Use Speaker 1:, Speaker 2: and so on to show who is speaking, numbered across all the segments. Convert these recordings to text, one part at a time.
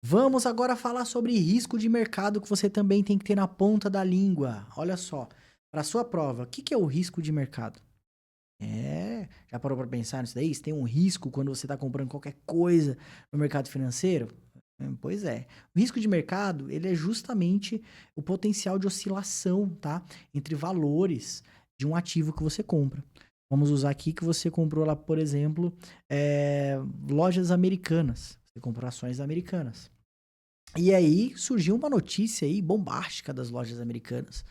Speaker 1: Vamos agora falar sobre risco de mercado que você também tem que ter na ponta da língua. Olha só, para sua prova, o que que é o risco de mercado? Já parou para pensar nisso daí? Você tem um risco quando você está comprando qualquer coisa no mercado financeiro? Pois é. O risco de mercado, ele é justamente o potencial de oscilação, tá? Entre valores de um ativo que você compra. Vamos usar aqui que você comprou lá, por exemplo, lojas americanas. Você comprou ações americanas. E aí surgiu uma notícia aí bombástica das lojas americanas.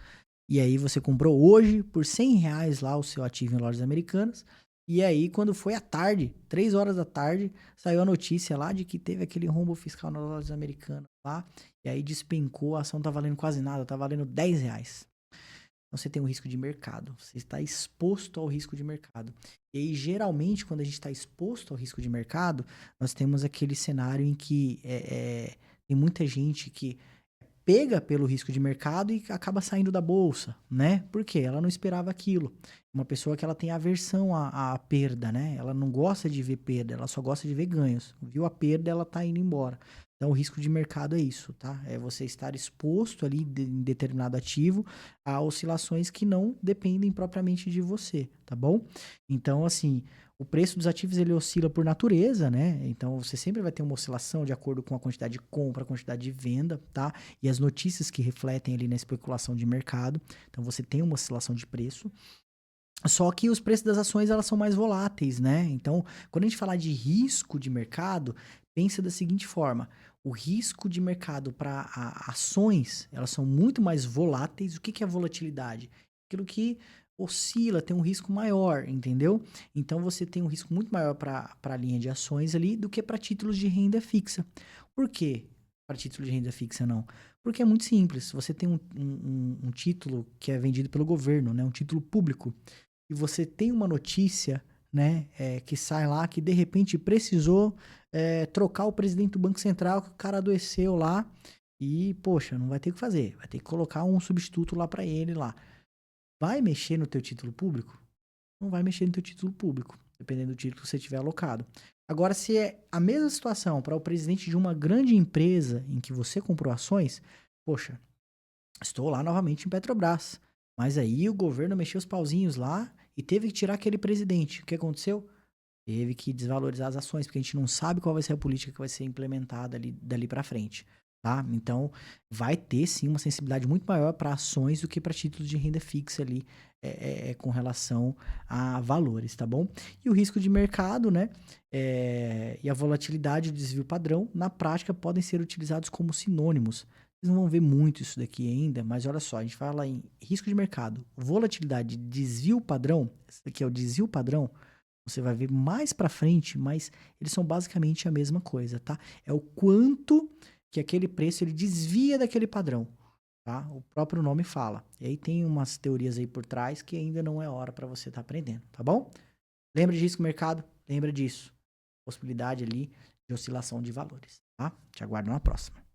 Speaker 1: E aí você comprou hoje por R$ 100 lá o seu ativo em lojas americanas. E aí, quando foi à tarde, 3 horas da tarde, saiu a notícia lá de que teve aquele rombo fiscal nas lojas americanas lá. E aí despencou, a ação tá valendo quase nada, tá valendo R$ 10. Então você tem um risco de mercado. Você está exposto ao risco de mercado. E aí, geralmente, quando a gente está exposto ao risco de mercado, nós temos aquele cenário em que tem muita gente que pega pelo risco de mercado e acaba saindo da bolsa, né? Por quê? Ela não esperava aquilo. Uma pessoa que ela tem aversão à perda, né? Ela não gosta de ver perda, ela só gosta de ver ganhos. Viu a perda, ela tá indo embora. Então, o risco de mercado é isso, tá? É você estar exposto ali em determinado ativo a oscilações que não dependem propriamente de você, tá bom? Então, assim, o preço dos ativos ele oscila por natureza, né? Então você sempre vai ter uma oscilação de acordo com a quantidade de compra, a quantidade de venda, tá? E as notícias que refletem ali na especulação de mercado. Então você tem uma oscilação de preço. Só que os preços das ações elas são mais voláteis, né? Então, quando a gente falar de risco de mercado, pensa da seguinte forma: o risco de mercado para ações, elas são muito mais voláteis. O que que é volatilidade? Aquilo que oscila, tem um risco maior, entendeu? Então você tem um risco muito maior para a linha de ações ali do que para títulos de renda fixa. Por quê? Para título de renda fixa não. Porque é muito simples. Você tem um título que é vendido pelo governo, né? Um título público e você tem uma notícia, né, que sai lá que de repente precisou trocar o presidente do Banco Central, que o cara adoeceu lá e, poxa, não vai ter o que fazer, vai ter que colocar um substituto lá para ele lá. Vai mexer no teu título público? Não vai mexer no teu título público, dependendo do título que você tiver alocado. Agora, se é a mesma situação para o presidente de uma grande empresa em que você comprou ações, poxa, estou lá novamente em Petrobras. Mas aí o governo mexeu os pauzinhos lá e teve que tirar aquele presidente. O que aconteceu? Teve que desvalorizar as ações, porque a gente não sabe qual vai ser a política que vai ser implementada ali, dali para frente. Tá? Então, vai ter sim uma sensibilidade muito maior para ações do que para títulos de renda fixa ali, com relação a valores, tá bom? E o risco de mercado, né? E a volatilidade e o desvio padrão, na prática, podem ser utilizados como sinônimos. Vocês não vão ver muito isso daqui ainda, mas olha só, a gente fala em risco de mercado, volatilidade, desvio padrão, esse daqui é o desvio padrão, você vai ver mais pra frente, mas eles são basicamente a mesma coisa, tá? É o quanto que aquele preço ele desvia daquele padrão, tá? O próprio nome fala. E aí tem umas teorias aí por trás que ainda não é hora para você estar aprendendo, tá bom? Lembra de risco mercado? Lembra disso. Possibilidade ali de oscilação de valores, tá? Te aguardo na próxima.